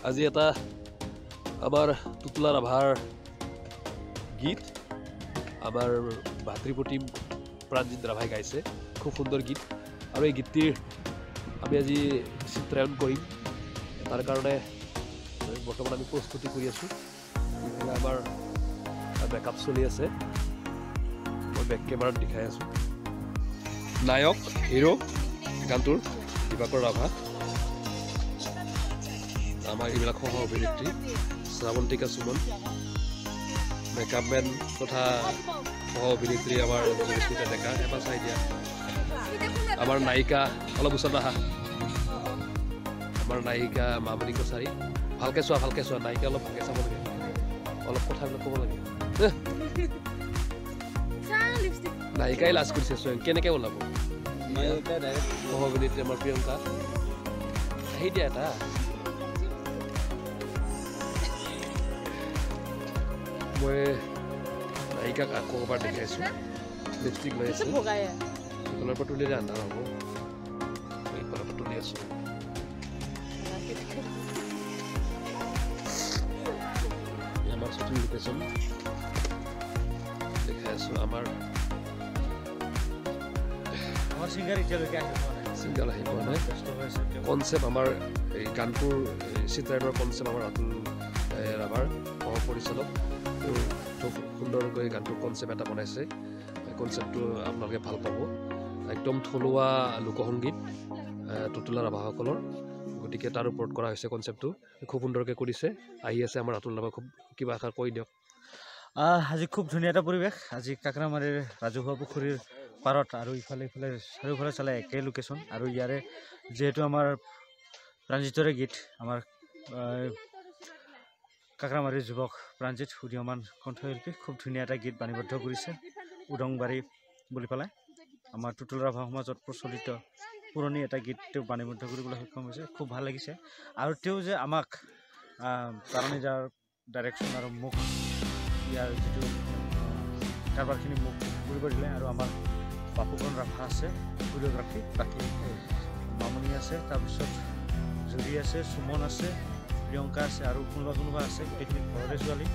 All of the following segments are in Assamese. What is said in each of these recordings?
আজি এটা আমাৰ টুটুলা ৰাভাৰ গীত আমাৰ ভাতৃপ্ৰতিম প্ৰাণজিৎ ৰাভাই গাইছে খুব সুন্দৰ গীত আৰু এই গীতটিৰ আমি আজি চিত্ৰায়ন কৰিম তাৰ কাৰণে বৰ্তমান আমি প্ৰস্তুতি কৰি আছোঁ আমাৰ বেকআপ চলি আছে মই বেক কেমেৰাত দেখাই আছোঁ নায়ক হিৰো গানটোৰ দিবাকৰ ৰাভা আমাৰ এইবিলাক সহ অভিনেত্ৰী শ্ৰাৱন্তিকা সুমন মেকআপ মেন তথা সহ অভিনেত্ৰী আমাৰ জয়স্মিতা ডেকা এবাৰ চাই দিয়া আমাৰ নায়িকা অলপ ওচৰত আহা আমাৰ নায়িকা মামণি কছাৰী ভালকৈ চোৱা নায়িকা অলপ ভালকৈ চাব লাগে অলপ কথাবিলাক ক'ব লাগে নায়িকাই লাজ কৰিছে স্বয়ং কেনেকৈ ওলাব সহ অভিনেত্ৰী আমাৰ প্ৰিয়ংকা আহি দিয়া এটা মই নায়িকাক আকৌ এবাৰ দেখাইছোঁ লিপষ্টিক লৈ আছোঁ ইফালৰ পৰা তুলিলে আন্ধাৰ হ'ব ইফালৰ পৰা তুলি আছোঁ আমাৰ শ্বুটিং লোকেশ্যন দেখাই আছোঁ আমাৰ ছিংগাৰ আহি পোৱা নাই কনচেপ্ট আমাৰ এই গানটোৰ চিত্ৰায়নৰ কনচেপ্ট আমাৰ অতুল ৰাভাৰ সহ পৰিচালক খুব সুন্দৰকৈ গানটোৰ কনচেপ্ট এটা বনাইছে কনচেপ্টটো আপোনালোকে ভাল পাব একদম থলুৱা লোকসংগীত টুটুলা ৰাভাসকলৰ গতিকে তাৰ ওপৰত কৰা হৈছে কনচেপ্টটো খুব সুন্দৰকৈ কৰিছে আহি আছে আমাৰ অতুল ৰাভা খুব কিবা এষাৰ কৈ দিয়ক আজি খুব ধুনীয়া এটা পৰিৱেশ আজি কাকৰামাৰীৰ ৰাজহুৱা পুখুৰীৰ পাৰত আৰু ইফালে চাৰিওফালে চালে একে লোকেশ্যন আৰু ইয়াৰে যিহেতু আমাৰ প্ৰাণজিতৰে গীত আমাৰ কাকৰামাৰীৰ যুৱক প্ৰাণজিৎ উদীয়মান কণ্ঠশিল্পী খুব ধুনীয়া এটা গীত বাণীবদ্ধ কৰিছে উদংবাৰী বুলি পেলাই আমাৰ টুটুলা ৰাভা সমাজত প্ৰচলিত পুৰণি এটা গীত তেওঁ বাণীবদ্ধ কৰিবলৈ সক্ষম হৈছে খুব ভাল লাগিছে আৰু তেওঁ যে আমাক তাৰানিজাৰ ডাইৰেকশ্যন আৰু মুখ ইয়াৰ যিটো কাৰবাৰখিনি মুখ কৰিব দিলে আৰু আমাৰ বাপুকণ ৰাভা আছে কোৰিঅ'গ্ৰাফী বাকী মামণি আছে তাৰপিছত জুৰি আছে সুমন আছে প্ৰিয়ংকা আছে আৰু কোনোবা আছে গোটেইখিনি ঘৰতে ছোৱালী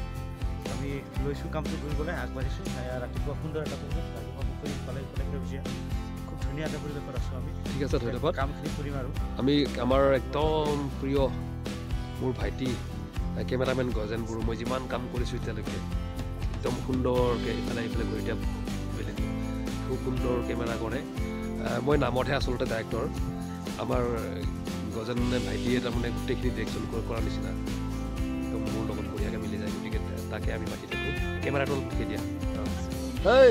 আমি লৈছোঁ কামটো কৰিবলৈ আগবাঢ়িছোঁ ৰাতিপুৱা সুন্দৰ এটা পৰিৱেশ ৰাতিপুৱা পুখুৰী ইফালে সেউজীয়া খুব ধুনীয়া এটা পৰিৱেশত আছোঁ আমি ঠিক আছে ধন্যবাদ কামখিনি কৰিম আৰু আমি আমাৰ একদম প্ৰিয় মোৰ ভাইটি কেমেৰামেন গজেন বড়ো মই যিমান কাম কৰিছোঁ এতিয়ালৈকে একদম সুন্দৰকৈ ইফালে ঘূৰি দিয়া খুব সুন্দৰ কেমেৰা কৰে মই নামতহে আচলতে ডাইৰেক্টৰ আমাৰ গজেন ভাইটিয়ে তাৰমানে গোটেইখিনি ডিৰেকশ্যন কৰাৰ নিচিনা একদম মোৰ লগত বঢ়িয়াকৈ মিলি যায় গতিকে তাকে আমি মাতি থাকোঁ কেমেৰাটো অলপ ঠিকে দিয়া এই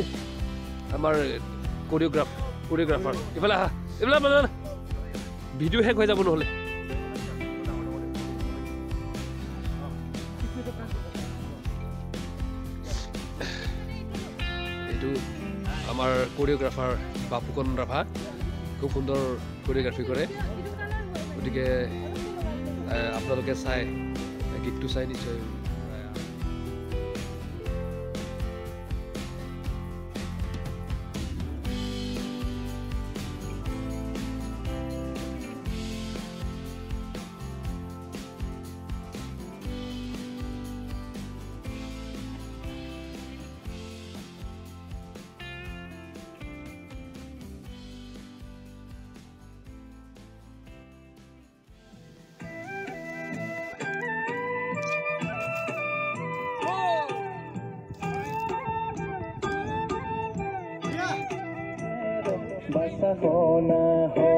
আমাৰ কোৰিঅ'গ্ৰাফাৰ ইফালে আহা এইফালে ভিডিঅ' শেষ হৈ যাব নহ'লে এইটো আমাৰ কোৰিঅ'গ্ৰাফাৰ বাপুকণ ৰাভা খুব সুন্দৰ কোৰিঅ'গ্ৰাফী কৰে গতিকে আপোনালোকে চাই গীতটো চাই নিশ্চয় Basahona ho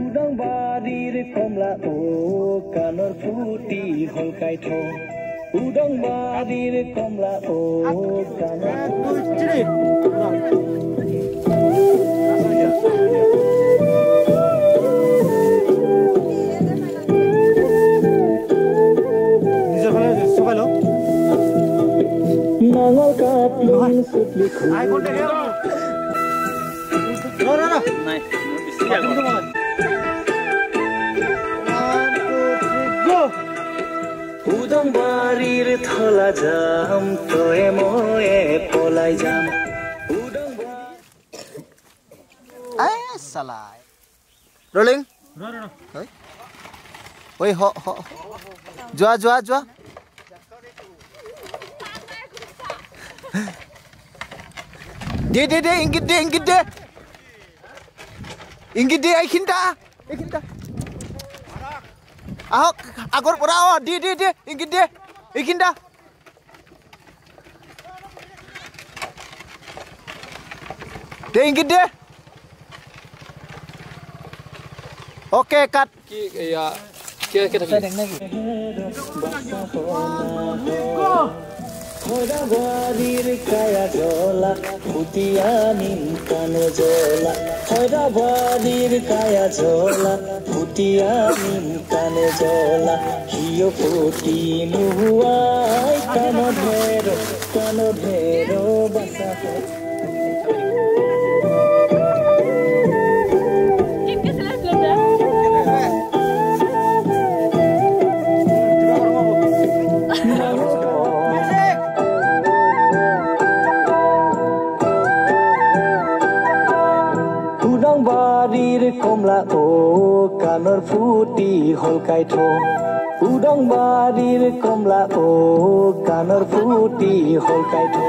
Udang badir komla o kanor puti holkai tho Udang badir komla o kanor puti Nangol kapling sutli khul Ai kon dekhe no nai bisi ago 1 2 3 go Udang barir thola jam toye moye polai jam Udang salah. Rolling. Oi ho. Jua. De ingit de. Ingit de ikinda. Ahok agor pura de ingit de. Ikinda. De ingit de. Okay, cut. Kita Hodabadir kaya jola putiya ninkane jola Hodabadir kaya jola putiya ninkane jola hiyo puti nuhuai kano dhero basa Komla o kanor futi holkai tho udong barir komla o kanor futi holkai tho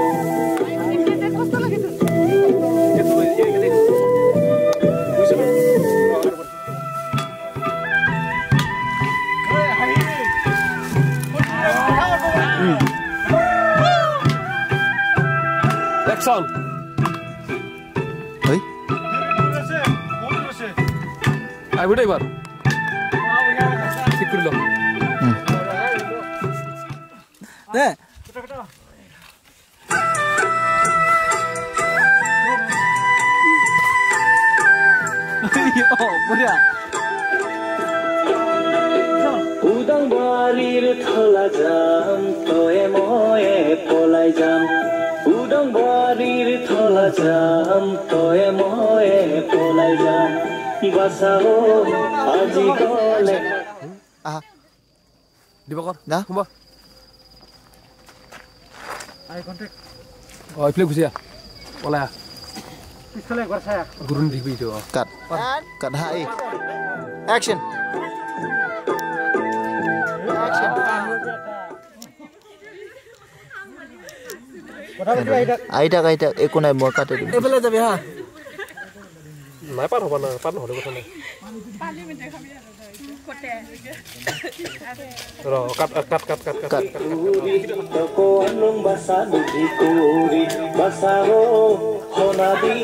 Action. আইব দে এবার ঠিক করে লো দে বড়িয়া udang barir thola jam toye moye polai jam udang barir thola jam toye moye polai jam basao aji kole দিবকর না কুমা আই কন্টাক্ট ইফলে গুছিয়া ওলা পিছলে একবার ছায়া গুরুন দিবি তো cut hai action আইটা একো নাই মই কাটে দিম এফালে যাবি হা নাই পার হবা না পার নহলে কথা নাই ro cut ko anong basa di kuri basao honabi